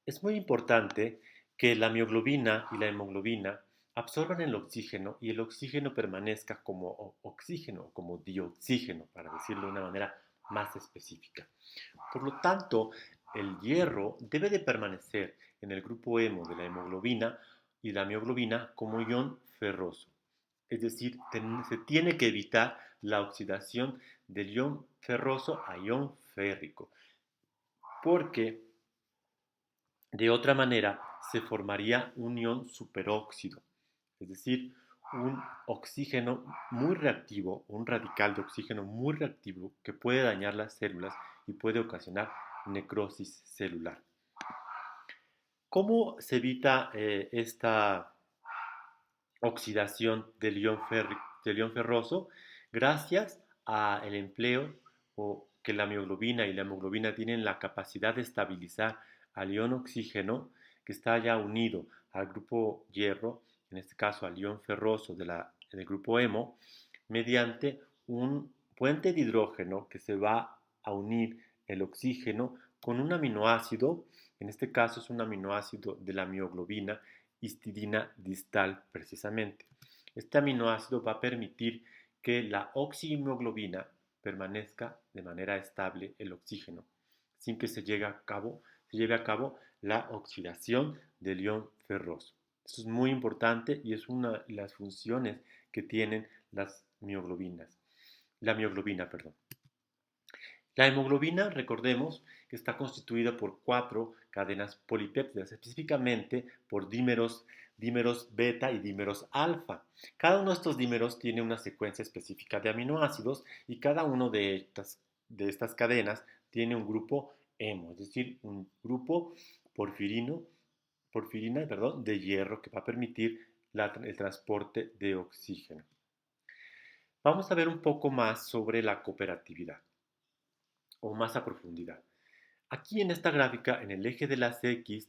Es muy importante que la mioglobina y la hemoglobina absorban el oxígeno y el oxígeno permanezca como oxígeno, como dioxígeno, para decirlo de una manera más específica. Por lo tanto, el hierro debe de permanecer en el grupo hemo de la hemoglobina y la mioglobina como ion ferroso. Es decir, se tiene que evitar la oxidación del ion ferroso a ion férrico, porque de otra manera se formaría un ion superóxido, es decir, un oxígeno muy reactivo, un radical de oxígeno muy reactivo que puede dañar las células y puede ocasionar necrosis celular. ¿Cómo se evita esta oxidación del ion ferroso? Gracias al empleo o que la mioglobina y la hemoglobina tienen la capacidad de estabilizar al ion oxígeno que está ya unido al grupo hierro, en este caso al ion ferroso del grupo hemo, mediante un puente de hidrógeno que se va a unir el oxígeno con un aminoácido, en este caso es un aminoácido de la mioglobina, histidina distal precisamente. Este aminoácido va a permitir que la oxihimoglobina permanezca de manera estable el oxígeno, sin que se lleve a cabo la oxidación del ion ferroso. Esto es muy importante y es una de las funciones que tienen las mioglobinas. La mioglobina, perdón. La hemoglobina, recordemos, que está constituida por cuatro cadenas polipéptidas, específicamente por dímeros beta y dímeros alfa. Cada uno de estos dímeros tiene una secuencia específica de aminoácidos y cada uno de estas cadenas tiene un grupo hemo, es decir, un grupo porfirina, de hierro que va a permitir el transporte de oxígeno. Vamos a ver un poco más sobre la cooperatividad o más a profundidad. Aquí en esta gráfica, en el eje de las X,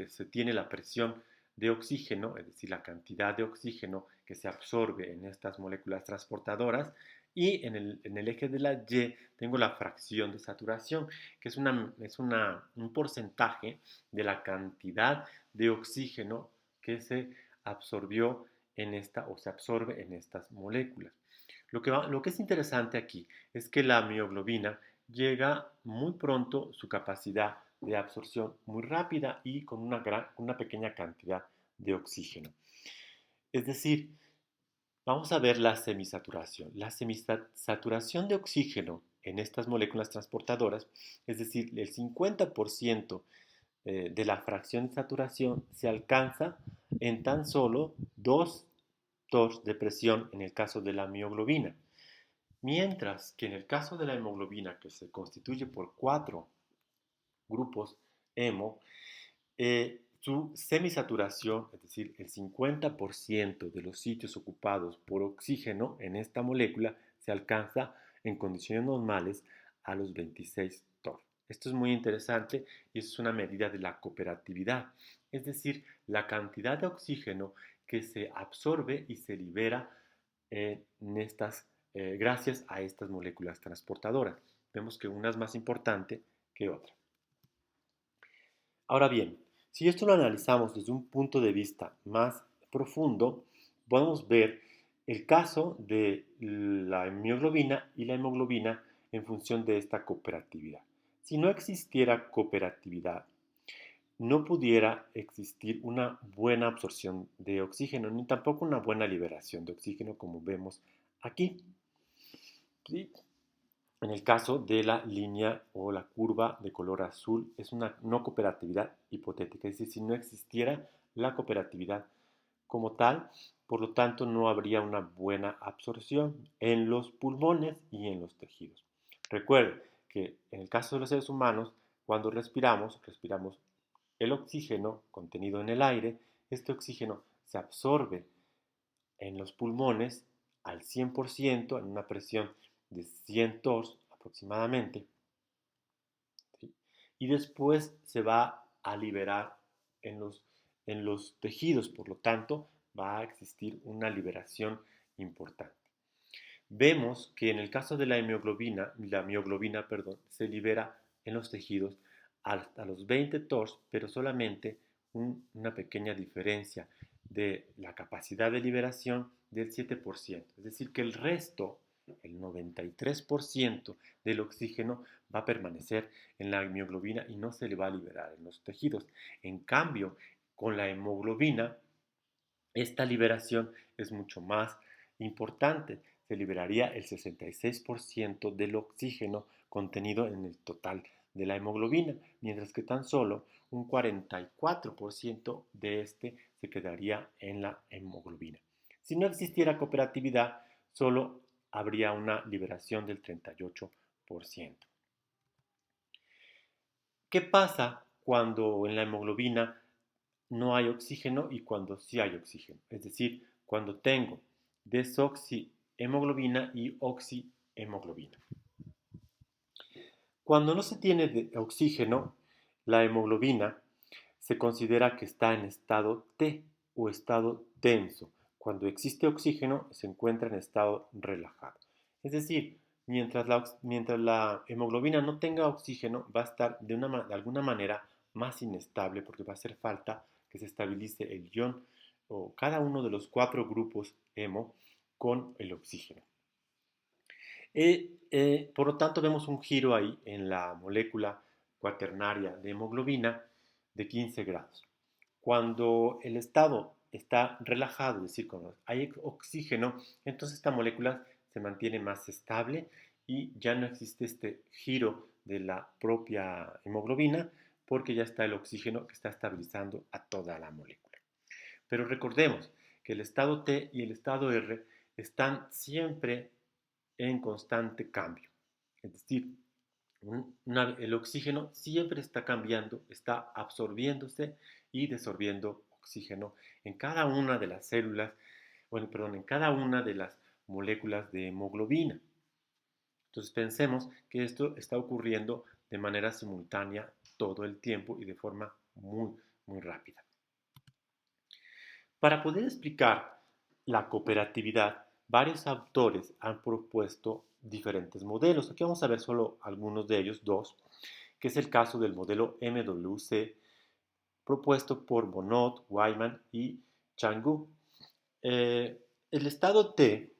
se tiene la presión de oxígeno, es decir, la cantidad de oxígeno que se absorbe en estas moléculas transportadoras, y en el eje de la Y tengo la fracción de saturación, que un porcentaje de la cantidad de oxígeno que se absorbió en esta o se absorbe en estas moléculas. Lo que es interesante aquí es que la mioglobina llega muy pronto su capacidad de absorción muy rápida y con una pequeña cantidad de oxígeno. Es decir, vamos a ver la semisaturación. La semisaturación de oxígeno en estas moléculas transportadoras, es decir, el 50% de la fracción de saturación se alcanza en tan solo 2 torrs de presión en el caso de la mioglobina. Mientras que en el caso de la hemoglobina, que se constituye por cuatro grupos hemo, su semisaturación, es decir, el 50% de los sitios ocupados por oxígeno en esta molécula se alcanza en condiciones normales a los 26 torr. Esto es muy interesante y es una medida de la cooperatividad, es decir, la cantidad de oxígeno que se absorbe y se libera gracias a estas moléculas transportadoras. Vemos que una es más importante que otra. Ahora bien, si esto lo analizamos desde un punto de vista más profundo, podemos ver el caso de la mioglobina y la hemoglobina en función de esta cooperatividad. Si no existiera cooperatividad, no pudiera existir una buena absorción de oxígeno, ni tampoco una buena liberación de oxígeno como vemos aquí. ¿Sí? En el caso de la línea o la curva de color azul, es una no cooperatividad hipotética, es decir, si no existiera la cooperatividad como tal, por lo tanto no habría una buena absorción en los pulmones y en los tejidos. Recuerden que en el caso de los seres humanos, cuando respiramos el oxígeno contenido en el aire, este oxígeno se absorbe en los pulmones al 100% en una presión de 100 torrs aproximadamente, ¿sí? Y después se va a liberar en los tejidos, por lo tanto va a existir una liberación importante. Vemos que en el caso de la mioglobina, se libera en los tejidos hasta los 20 TORS, pero solamente una pequeña diferencia de la capacidad de liberación del 7%. Es decir, que el resto, el 93% del oxígeno, va a permanecer en la hemoglobina y no se le va a liberar en los tejidos. En cambio, con la hemoglobina, esta liberación es mucho más importante. Se liberaría el 66% del oxígeno contenido en el total de la hemoglobina, mientras que tan solo un 44% de este se quedaría en la hemoglobina. Si no existiera cooperatividad, solo habría una liberación del 38%. ¿Qué pasa cuando en la hemoglobina no hay oxígeno y cuando sí hay oxígeno? Es decir, cuando tengo desoxihemoglobina y oxihemoglobina. Cuando no se tiene oxígeno, la hemoglobina se considera que está en estado T o estado tenso. Cuando existe oxígeno, se encuentra en estado relajado. Es decir, mientras la hemoglobina no tenga oxígeno, va a estar de alguna manera más inestable porque va a hacer falta que se estabilice el ion o cada uno de los 4 grupos hemo con el oxígeno. Por lo tanto, vemos un giro ahí en la molécula cuaternaria de hemoglobina de 15 grados. Cuando el estado está relajado, es decir, cuando hay oxígeno, entonces esta molécula se mantiene más estable y ya no existe este giro de la propia hemoglobina porque ya está el oxígeno que está estabilizando a toda la molécula. Pero recordemos que el estado T y el estado R están siempre en constante cambio. Es decir, el oxígeno siempre está cambiando, está absorbiéndose y desorbiendo oxígeno en cada una de las células, en cada una de las moléculas de hemoglobina. Entonces pensemos que esto está ocurriendo de manera simultánea todo el tiempo y de forma muy, muy rápida. Para poder explicar la cooperatividad, varios autores han propuesto diferentes modelos. Aquí vamos a ver solo algunos de ellos, dos, que es el caso del modelo MWC propuesto por Bonot, Wyman y Changu. El estado T,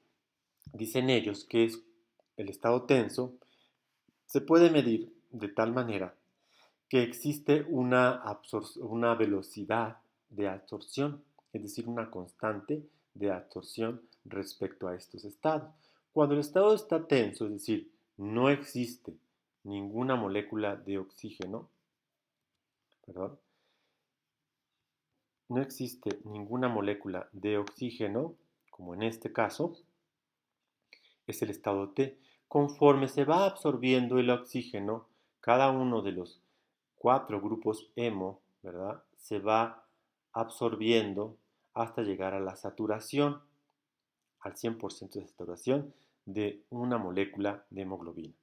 dicen ellos, que es el estado tenso, se puede medir de tal manera que existe una velocidad de absorción, es decir, una constante de absorción respecto a estos estados. Cuando el estado está tenso, es decir, no existe ninguna molécula de oxígeno, perdón, no existe ninguna molécula de oxígeno, como en este caso, es el estado T. Conforme se va absorbiendo el oxígeno, cada uno de los 4 grupos hemo, ¿verdad? Se va absorbiendo hasta llegar a la saturación, al 100% de saturación de una molécula de hemoglobina.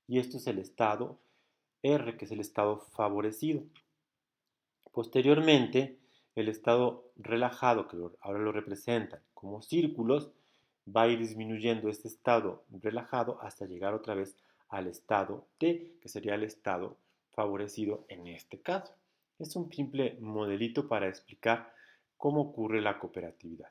Y esto es el estado R, que es el estado favorecido. Posteriormente, el estado relajado, que ahora lo representan como círculos, va a ir disminuyendo este estado relajado hasta llegar otra vez al estado T, que sería el estado favorecido en este caso. Es un simple modelito para explicar cómo ocurre la cooperatividad.